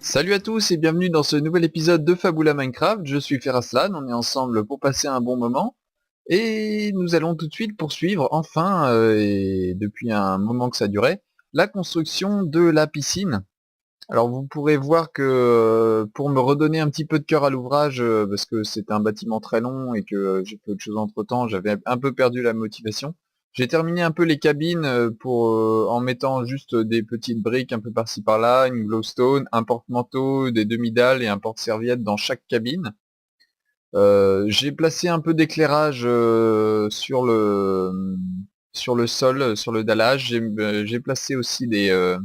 Salut à tous et bienvenue dans ce nouvel épisode de Fabula Minecraft. Je suis Feraslan, on est ensemble pour passer un bon moment. Et nous allons tout de suite poursuivre, enfin, et depuis un moment que ça durait, la construction de la piscine. Alors vous pourrez voir que pour me redonner un petit peu de cœur à l'ouvrage, parce que c'est un bâtiment très long et que j'ai fait autre chose entre temps, j'avais un peu perdu la motivation. J'ai terminé un peu les cabines en mettant juste des petites briques un peu par-ci par-là, une glowstone, un porte-manteau, des demi-dalles et un porte-serviette dans chaque cabine. J'ai placé un peu d'éclairage sur le sol, sur le dallage. J'ai placé aussi des, euh,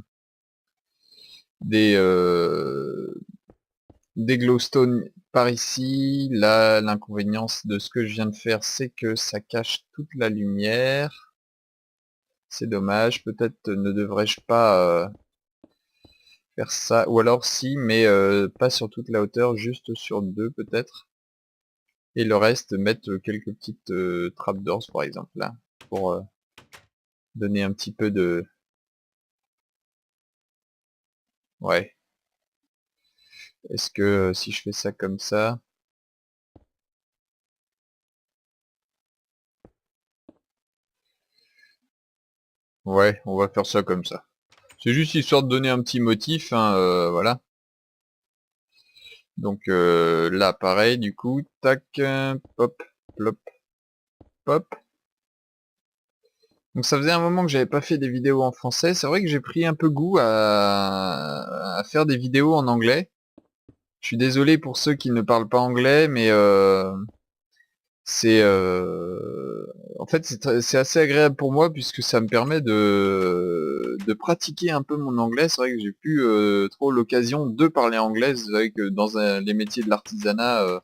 des glowstone par ici. Là, l'inconvénient de ce que je viens de faire, c'est que ça cache toute la lumière. C'est dommage. Peut-être ne devrais-je pas faire ça. Ou alors si, mais pas sur toute la hauteur, juste sur deux peut-être. Et le reste, mettre quelques petites trapdoors par exemple là. Pour donner un petit peu de... Ouais. Est-ce que si je fais ça comme ça... Ouais, on va faire ça comme ça. C'est juste histoire de donner un petit motif, hein, voilà. Donc là, pareil, du coup, tac, pop, plop, pop. Donc ça faisait un moment que j'avais pas fait des vidéos en français. C'est vrai que j'ai pris un peu goût à faire des vidéos en anglais. Je suis désolé pour ceux qui ne parlent pas anglais, mais c'est en fait c'est assez agréable pour moi puisque ça me permet de pratiquer un peu mon anglais. C'est vrai que j'ai plus trop l'occasion de parler anglais. C'est vrai que dans les métiers de l'artisanat,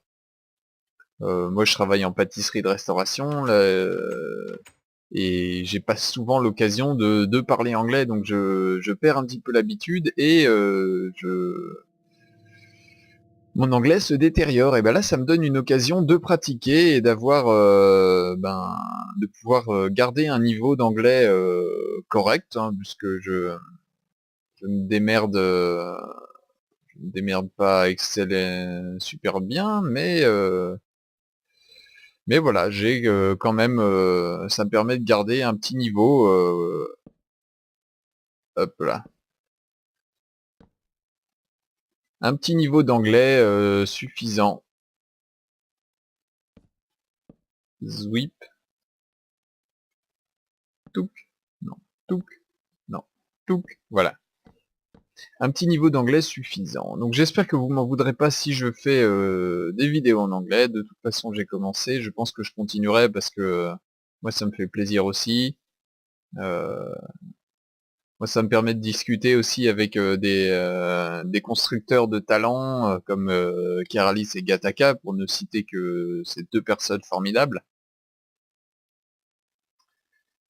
moi je travaille en pâtisserie de restauration là, et j'ai pas souvent l'occasion de parler anglais, donc je perds un petit peu l'habitude et mon anglais se détériore. Et ben là, ça me donne une occasion de pratiquer et d'avoir, de pouvoir garder un niveau d'anglais correct, hein, puisque je me démerde, je me démerde pas excellent, super bien, mais voilà, j'ai quand même, ça me permet de garder un petit niveau, hop là, un petit niveau d'anglais suffisant. Zwip, touk, non, touk, non, touk, voilà. Un petit niveau d'anglais suffisant. Donc j'espère que vous m'en voudrez pas si je fais des vidéos en anglais. De toute façon, j'ai commencé. Je pense que je continuerai parce que moi, ça me fait plaisir aussi. Euh, Moi, ça me permet de discuter aussi avec des constructeurs de talent comme Keralis et Gataka, pour ne citer que ces deux personnes formidables.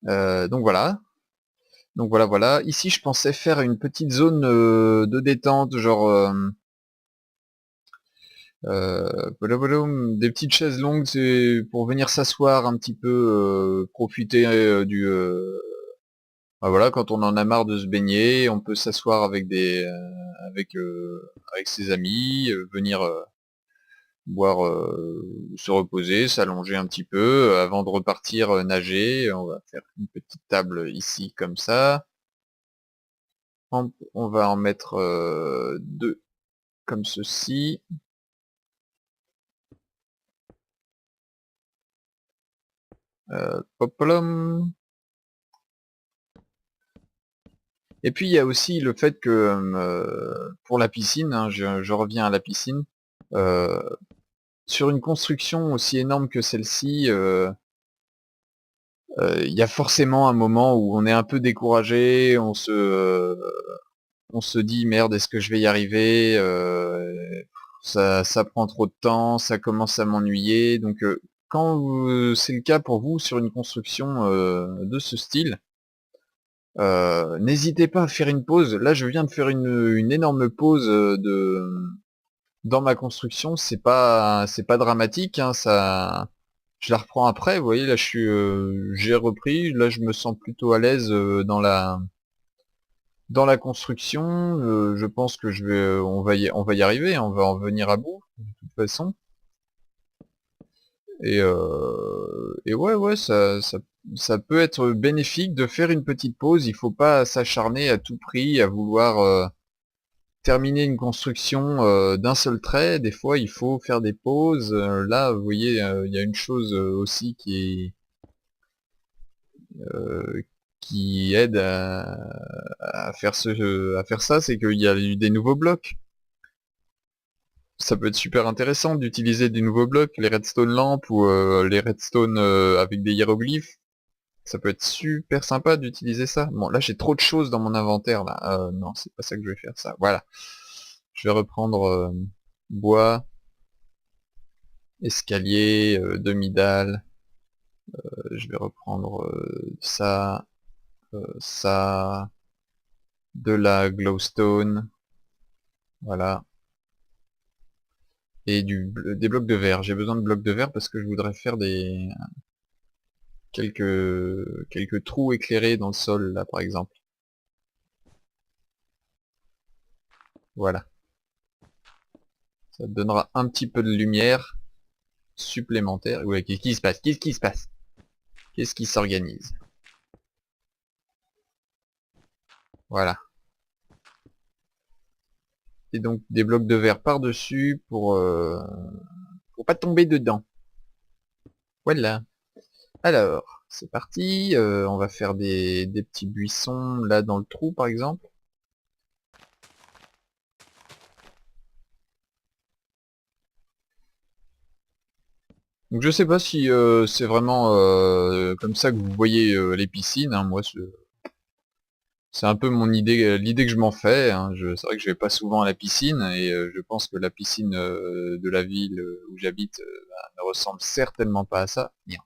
Donc voilà. Donc voilà, voilà. Ici, je pensais faire une petite zone de détente, genre des petites chaises longues, c'est pour venir s'asseoir un petit peu, profiter voilà, quand on en a marre de se baigner, on peut s'asseoir avec avec ses amis, venir boire, se reposer, s'allonger un petit peu avant de repartir nager. On va faire une petite table ici comme ça. On va en mettre deux comme ceci. Popolom. Et puis il y a aussi le fait que pour la piscine, hein, je reviens à la piscine, euh, sur une construction aussi énorme que celle-ci, il y a forcément un moment où on est un peu découragé, on se dit merde, est-ce que je vais y arriver, ça prend trop de temps, ça commence à m'ennuyer. Donc quand c'est le cas pour vous sur une construction de ce style, n'hésitez pas à faire une pause. Là, je viens de faire une énorme pause dans ma construction. C'est pas dramatique, hein, ça. Je la reprends après. Vous voyez, là, j'ai repris. Là, je me sens plutôt à l'aise Dans la construction, je pense que on va y arriver, on va en venir à bout, de toute façon. Et ouais, ouais, ça peut être bénéfique de faire une petite pause. Il faut pas s'acharner à tout prix, à vouloir terminer une construction d'un seul trait. Des fois, il faut faire des pauses. Là, vous voyez, il y a une chose aussi euh, qui aide à faire ça, c'est qu'il y a eu des nouveaux blocs. Ça peut être super intéressant d'utiliser des nouveaux blocs, les redstone lampes ou les redstone avec des hiéroglyphes. Ça peut être super sympa d'utiliser ça. Bon, là j'ai trop de choses dans mon inventaire là. Non, c'est pas ça que je vais faire, ça. Voilà. Je vais reprendre bois, escalier, demi-dalle. Je vais reprendre ça, ça, de la glowstone. Voilà. Et des blocs de verre. J'ai besoin de blocs de verre parce que je voudrais faire quelques trous éclairés dans le sol là par exemple. Voilà. Ça donnera un petit peu de lumière supplémentaire. Ouais, qu'est-ce qui se passe? Qu'est-ce qui se passe? Qu'est-ce qui s'organise? Voilà. Et donc des blocs de verre par-dessus pour pas tomber dedans. Voilà. Alors, c'est parti. On va faire des petits buissons là dans le trou par exemple. Donc je sais pas si c'est vraiment comme ça que vous voyez les piscines, hein. Moi c'est un peu mon idée, l'idée que je m'en fais, hein. C'est vrai que je vais pas souvent à la piscine et je pense que la piscine de la ville où j'habite ne ressemble certainement pas à ça. Merde.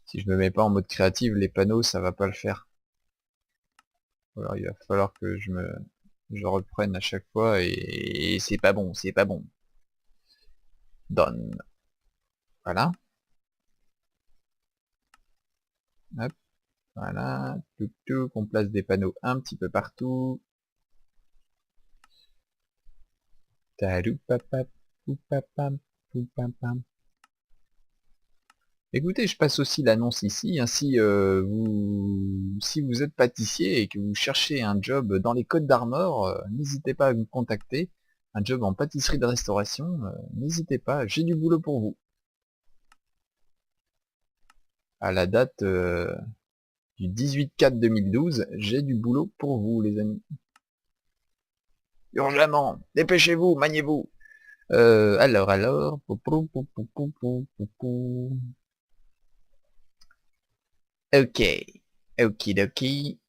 Si je me mets pas en mode créatif, les panneaux ça va pas le faire. Alors il va falloir que je reprenne à chaque fois et c'est pas bon, c'est pas bon. Done. Voilà. Hop. Voilà, tout, on place des panneaux un petit peu partout. Tadoupapap, poupapam, poupapam. Écoutez, je passe aussi l'annonce ici, hein, si vous êtes pâtissier et que vous cherchez un job dans les Côtes d'Armor, n'hésitez pas à me contacter. Un job en pâtisserie de restauration, n'hésitez pas, j'ai du boulot pour vous. À la date du 18/4/2012, j'ai du boulot pour vous, les amis. Urgemment, dépêchez-vous, maniez-vous. Alors, ok, okidoki.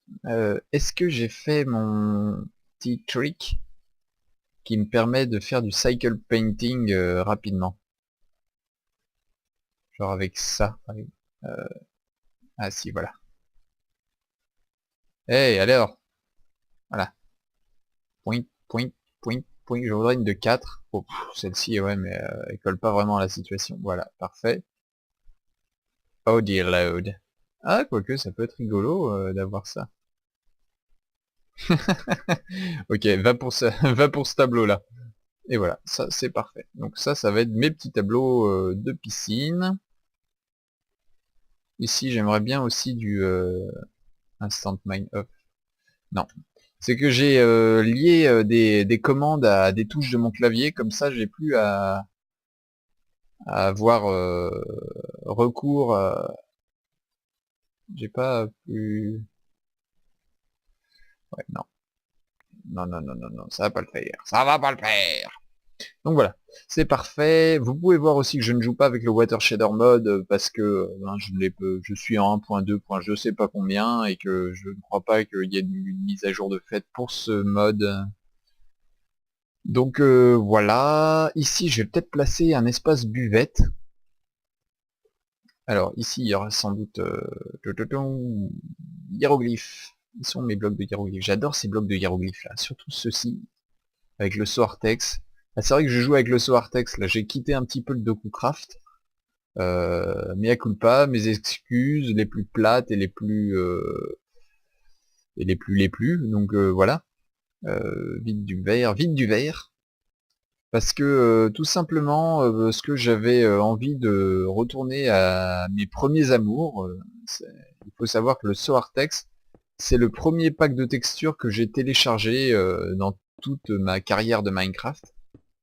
Est-ce que j'ai fait mon petit trick qui me permet de faire du cycle painting rapidement? Genre avec ça. Euh, ah si, voilà. Hey, alors, voilà. Point, point, point, point. Je voudrais une de 4. Oh, celle-ci, ouais, mais elle colle pas vraiment à la situation. Voilà, parfait. Oh dear load. Ah, quoique, ça peut être rigolo d'avoir ça. Ok, va pour ça, va pour ce tableau-là. Et voilà, ça c'est parfait. Donc ça va être mes petits tableaux de piscine. Ici, j'aimerais bien aussi du instant mine off. Non. C'est que j'ai lié des commandes à des touches de mon clavier, comme ça j'ai plus à avoir recours j'ai pas plus. Ouais, non. Non, non, non, non, non, ça va pas le faire. Ça va pas le faire. Donc voilà, c'est parfait. Vous pouvez voir aussi que je ne joue pas avec le Water Shader Mode parce que je suis en 1.2. Je sais pas combien et que je ne crois pas qu'il y ait une mise à jour de fait pour ce mode. Donc voilà, ici je vais peut-être placer un espace buvette. Alors ici il y aura sans doute hiéroglyphes. Ils sont mes blocs de hiéroglyphes. J'adore ces blocs de hiéroglyphes là, surtout ceux-ci avec le saut Artex. Ah, c'est vrai que je joue avec le saut Artex, là j'ai quitté un petit peu le DokuCraft. Mea culpa, mes excuses les plus plates et les plus et les plus, donc voilà. Vite du verre, vite du verre. Parce que tout simplement, ce que j'avais envie de retourner à mes premiers amours. Il faut savoir que le Soartex, c'est le premier pack de textures que j'ai téléchargé dans toute ma carrière de Minecraft.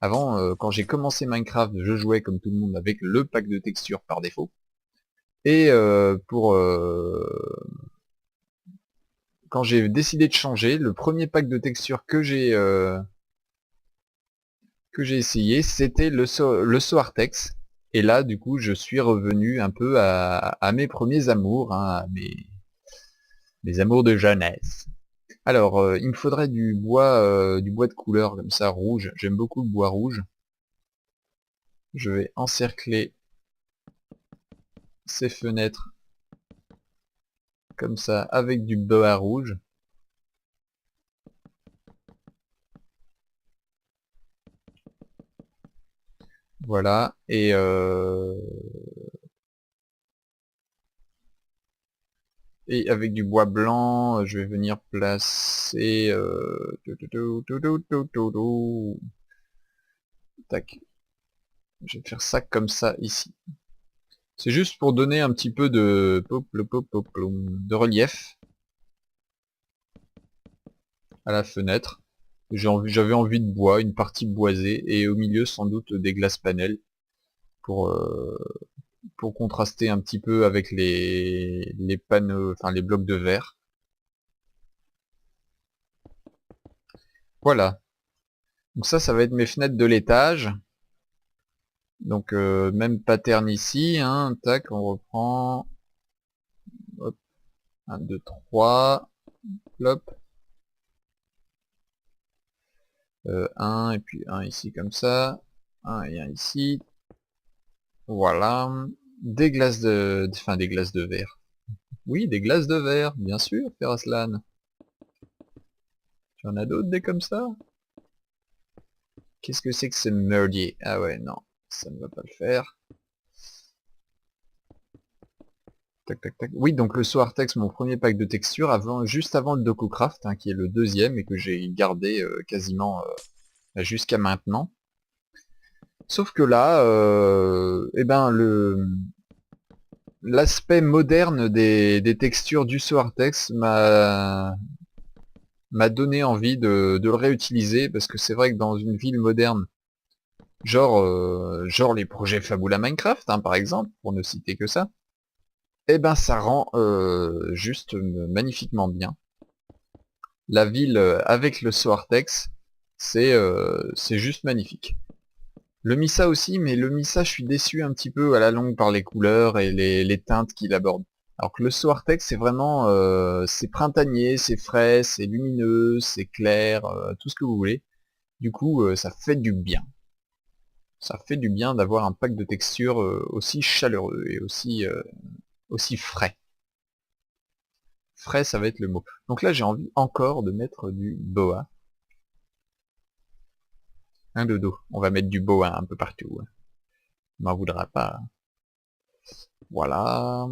Avant, quand j'ai commencé Minecraft, je jouais comme tout le monde avec le pack de textures par défaut. Et quand j'ai décidé de changer, le premier pack de textures que j'ai essayé, c'était le Soartex. Et là, du coup, je suis revenu un peu à mes premiers amours, hein, à mes amours de jeunesse. Alors, il me faudrait du bois de couleur comme ça, rouge. J'aime beaucoup le bois rouge. Je vais encercler ces fenêtres comme ça avec du bois rouge. Voilà. Et avec du bois blanc, je vais venir placer... Tac. Je vais faire ça comme ça ici. C'est juste pour donner un petit peu de relief à la fenêtre. J'avais envie de bois, une partie boisée, et au milieu sans doute des glaces panels pour, euh, pour contraster un petit peu avec les panneaux, enfin les blocs de verre. Voilà. Donc ça va être mes fenêtres de l'étage. Donc même pattern ici, hein, tac, on reprend. Hop, 1, 2, 3, hop. 1 et puis un ici comme ça. Un et un ici. Voilà. Des glaces enfin des glaces de verre. Oui, des glaces de verre, bien sûr, Feraslan. Tu en as d'autres des comme ça? Qu'est-ce que c'est que ce merdier? Ah ouais, non, ça ne va pas le faire. Tac, tac, tac. Oui, donc le Soartex, mon premier pack de textures, juste avant le DokuCraft, hein, qui est le deuxième et que j'ai gardé quasiment jusqu'à maintenant. Sauf que là, eh ben l'aspect moderne des textures du Soartex m'a donné envie de le réutiliser parce que c'est vrai que dans une ville moderne, genre les projets Fabula Minecraft, hein, par exemple, pour ne citer que ça, eh ben ça rend juste magnifiquement bien. La ville avec le Soartex, c'est juste magnifique. Le Missa aussi, mais le Missa, je suis déçu un petit peu à la longue par les couleurs et les teintes qu'il aborde. Alors que le Soartex, c'est vraiment, c'est printanier, c'est frais, c'est lumineux, c'est clair, tout ce que vous voulez. Du coup, ça fait du bien. Ça fait du bien d'avoir un pack de textures aussi chaleureux et aussi frais. Frais, ça va être le mot. Donc là, j'ai envie encore de mettre du boa. Un dodo. On va mettre du boa un peu partout. On m'en voudra pas. Voilà.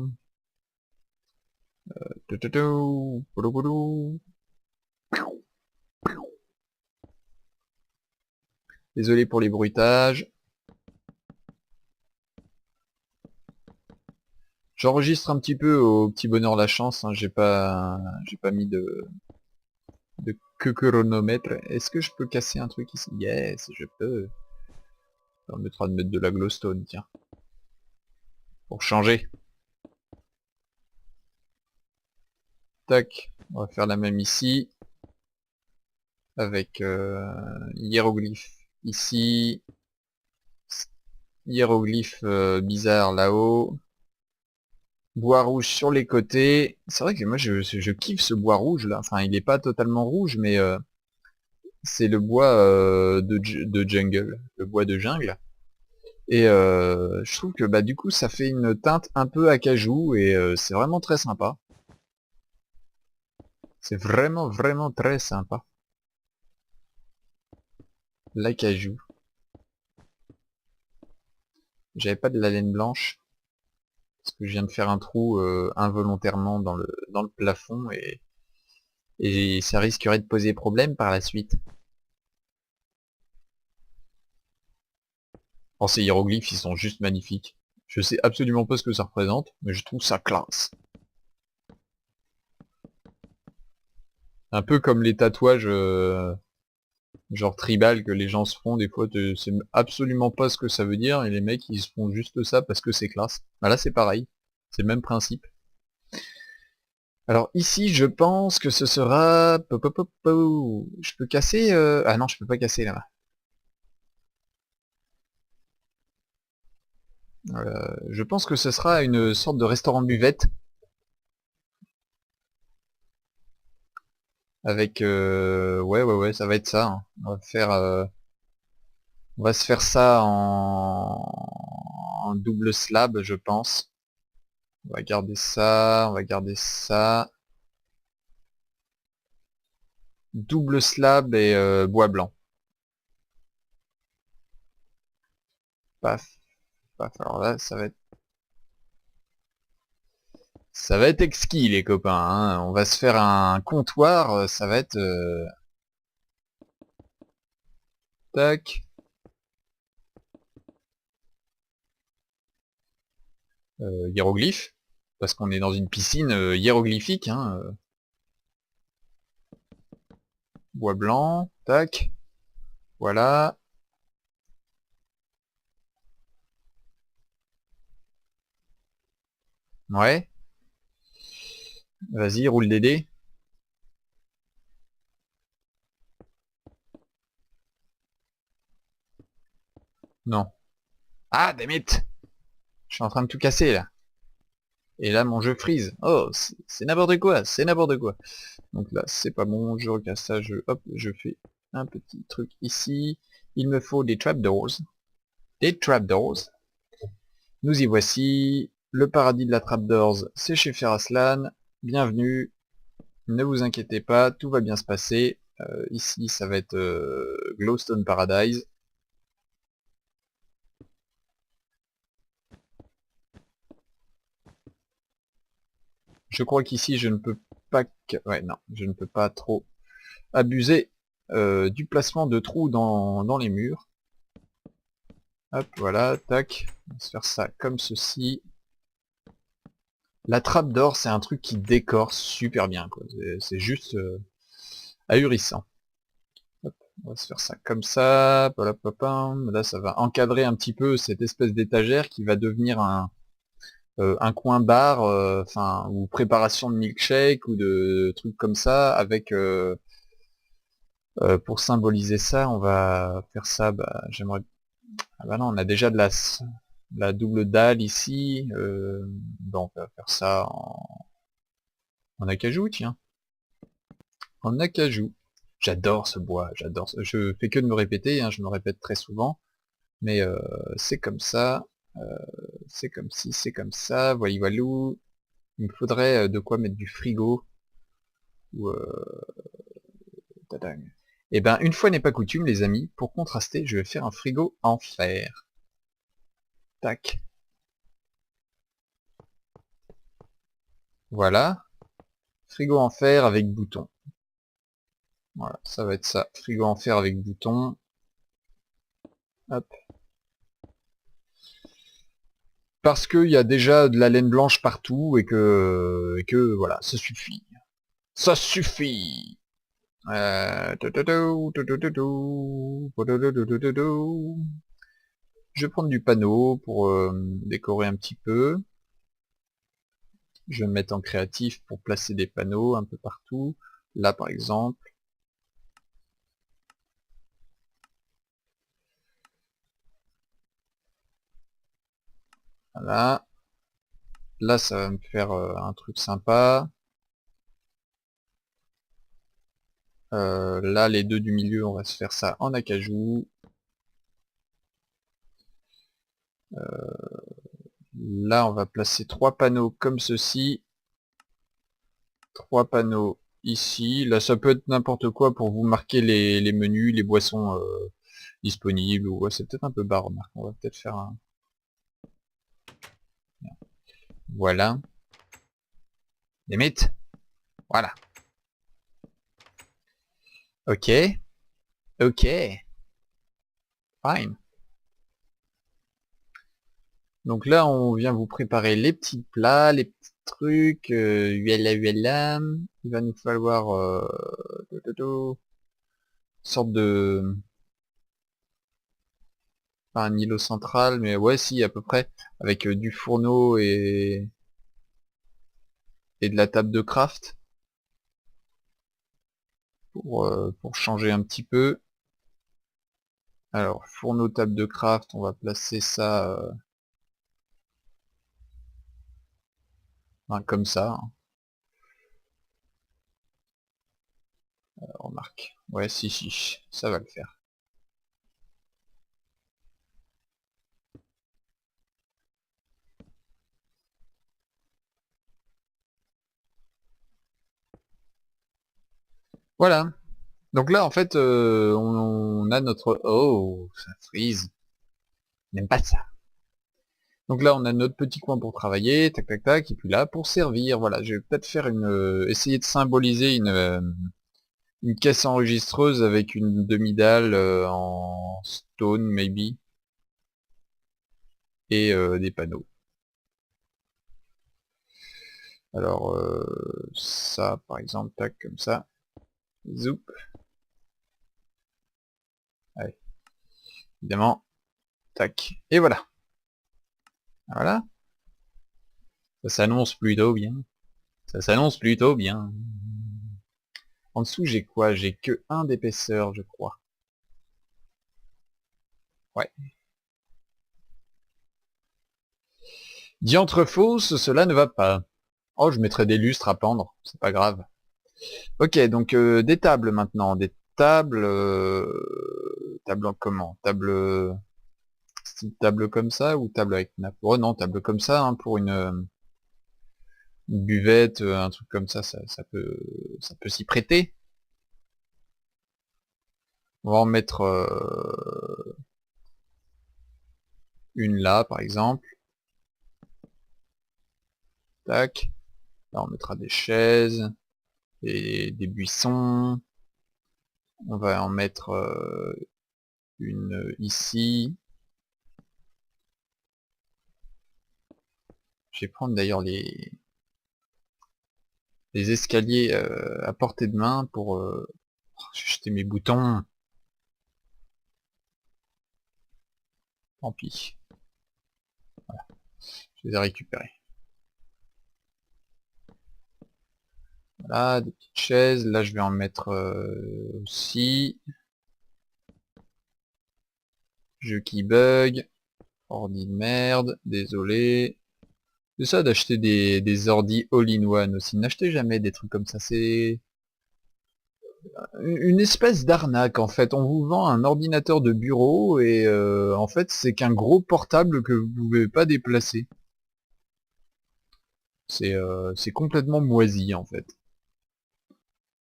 Désolé pour les bruitages. J'enregistre un petit peu au petit bonheur la chance, hein, j'ai pas mis de chronomètre. Est-ce que je peux casser un truc ici? Yes, je peux. Ça permettra de mettre de la glowstone, tiens. Pour changer. Tac, on va faire la même ici. Avec hiéroglyphe ici. Hiéroglyphe bizarre là-haut. Bois rouge sur les côtés. C'est vrai que moi je kiffe ce bois rouge là. Enfin il est pas totalement rouge mais c'est le bois de jungle. Le bois de jungle. Et je trouve que bah du coup ça fait une teinte un peu acajou et c'est vraiment très sympa. C'est vraiment vraiment très sympa. L'acajou. J'avais pas de la laine blanche. Parce que je viens de faire un trou involontairement dans le plafond Et ça risquerait de poser problème par la suite. Oh, ces hiéroglyphes, ils sont juste magnifiques. Je sais absolument pas ce que ça représente, mais je trouve ça classe. Un peu comme les tatouages genre tribal que les gens se font, des fois tu sais absolument pas ce que ça veut dire, et les mecs ils se font juste ça parce que c'est classe. Bah là c'est pareil, c'est le même principe. Alors ici je pense que ce sera... Je peux casser... Ah non je peux pas casser là-bas. Je pense que ce sera une sorte de restaurant buvette. Avec... ouais, ça va être ça, hein. On va se faire ça en double slab je pense. On va garder ça, on va garder ça. Double slab et bois blanc. Paf, paf. Alors là, ça va être exquis les copains, hein. On va se faire un comptoir, ça va être tac, hiéroglyphe, parce qu'on est dans une piscine hiéroglyphique, hein. Bois blanc, tac, voilà. Ouais, vas-y, roule des dés. Non. Ah, dammit! Je suis en train de tout casser là. Et là, mon jeu freeze. Oh, c'est n'importe quoi, c'est n'importe quoi. Donc là, c'est pas bon, je recasse ça, hop, je fais un petit truc ici. Il me faut des trapdoors. Des trapdoors. Nous y voici. Le paradis de la trapdoors, c'est chez Feraslan. Bienvenue. Ne vous inquiétez pas, tout va bien se passer. Ici, ça va être Glowstone Paradise. Je crois qu'ici, je ne peux pas... Ouais, non, je ne peux pas trop abuser du placement de trous dans les murs. Hop, voilà, tac. On va se faire ça comme ceci. La trappe d'or, c'est un truc qui décore super bien, quoi. C'est juste ahurissant. Hop, on va se faire ça comme ça. Là, ça va encadrer un petit peu cette espèce d'étagère qui va devenir un coin bar, enfin, ou préparation de milkshake ou de trucs comme ça, avec pour symboliser ça, on va faire ça. Bah, j'aimerais. Ah bah non, on a déjà de la double dalle ici. Bon, on va faire ça en acajou, tiens. En acajou. J'adore ce bois, je fais que de me répéter, hein, je me répète très souvent, mais c'est comme ça, euh, c'est comme ci, c'est comme ça, voilou. Il me faudrait de quoi mettre du frigo, ou tadang. Et ben, une fois n'est pas coutume, les amis, pour contraster, je vais faire un frigo en fer. Tac. Voilà. Frigo en fer avec bouton. Voilà, ça va être ça. Frigo en fer avec bouton. Hop. Parce qu'il y a déjà de la laine blanche partout et que voilà, ça suffit. Ça suffit. Je vais prendre du panneau pour décorer un petit peu. Je vais me mettre en créatif pour placer des panneaux un peu partout. Là par exemple. Voilà. Là ça va me faire un truc sympa. Là les deux du milieu on va se faire ça en acajou. Là on va placer trois panneaux comme ceci. Trois panneaux ici. Là ça peut être n'importe quoi pour vous marquer les menus, les boissons disponibles. Ou ouais, c'est peut-être un peu bas, remarque. On va peut-être faire un... Voilà. Limite. Voilà. Ok, ok, fine. Donc là, on vient vous préparer les petits plats, les petits trucs, voilà, voilà. Il va nous falloir sorte de... pas un îlot central, mais ouais, si, à peu près, avec du fourneau et de la table de craft, pour changer un petit peu. Alors, fourneau, table de craft, on va placer ça ben, comme ça, hein. Remarque. Ouais, si, ça va le faire. Voilà. Donc là, en fait, on a notre... Oh, ça freeze. N'aime pas ça. Donc là, on a notre petit coin pour travailler, tac tac tac, et puis là, pour servir, voilà, je vais peut-être faire essayer de symboliser une caisse enregistreuse avec une demi-dalle en stone, maybe, et des panneaux. Alors, ça, par exemple, tac, comme ça, zoup, allez, évidemment, tac, et voilà. Voilà, ça s'annonce plutôt bien. Ça s'annonce plutôt bien. En dessous, j'ai quoi? J'ai que 1 d'épaisseur, je crois. Ouais. Diantre fausse, cela ne va pas. Oh, je mettrai des lustres à pendre, c'est pas grave. Ok, donc des tables maintenant. Des tables... table en comment? Style table comme ça ou table avec nappe? Oh non, table comme ça, hein, pour une buvette, un truc comme ça, ça peut s'y prêter. On va en mettre une là, par exemple. Tac. Là, on mettra des chaises et des buissons. On va en mettre une ici. Je vais prendre d'ailleurs les escaliers à portée de main pour... j'ai jeté mes boutons. Tant pis. Je les ai récupérés. Voilà, des petites chaises. Là, je vais en mettre aussi. Jeu qui bug. Ordi de merde. Désolé. C'est ça d'acheter des ordi all-in-one aussi. N'achetez jamais des trucs comme ça. C'est une espèce d'arnaque en fait. On vous vend un ordinateur de bureau et en fait c'est qu'un gros portable que vous pouvez pas déplacer. C'est complètement moisi en fait.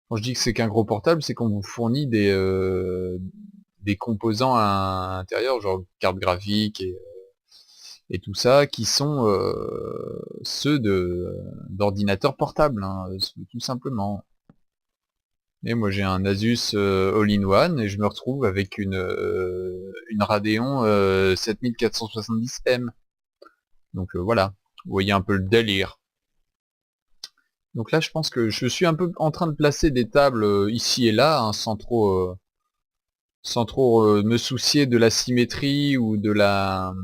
Quand je dis que c'est qu'un gros portable, c'est qu'on vous fournit des composants à l'intérieur, genre carte graphique et tout ça, qui sont ceux d'ordinateurs portables, hein, tout simplement. Et moi j'ai un Asus All-in-One et je me retrouve avec une Radeon 7470M. Donc voilà, vous voyez un peu le délire. Donc là je pense que je suis un peu en train de placer des tables ici et là, hein, sans trop me soucier de la symétrie ou de la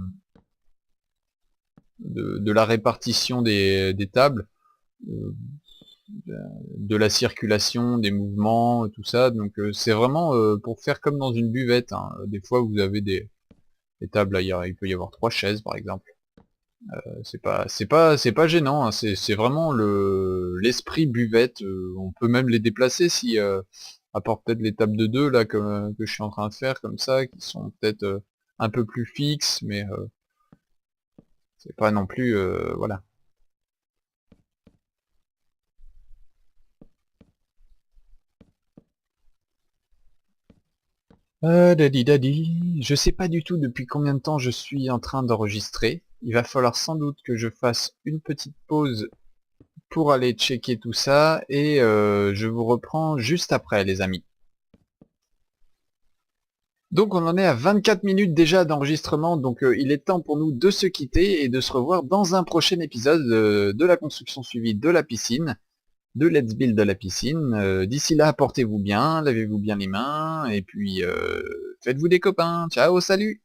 répartition des tables. Euh, de la circulation, des mouvements, tout ça. Donc c'est vraiment pour faire comme dans une buvette, hein. Des fois vous avez des tables, là, il peut y avoir 3 chaises par exemple. C'est pas gênant, hein. C'est vraiment l'esprit buvette. On peut même les déplacer si à part peut-être les tables de 2 là que je suis en train de faire comme ça, qui sont peut-être un peu plus fixes, mais c'est pas non plus voilà. Dadi dadi, je sais pas du tout depuis combien de temps je suis en train d'enregistrer. Il va falloir sans doute que je fasse une petite pause pour aller checker tout ça et je vous reprends juste après les amis. Donc on en est à 24 minutes déjà d'enregistrement, donc il est temps pour nous de se quitter et de se revoir dans un prochain épisode de la construction suivie de la piscine, de Let's Build de la piscine. D'ici là, portez-vous bien, lavez-vous bien les mains, et puis faites-vous des copains. Ciao, salut!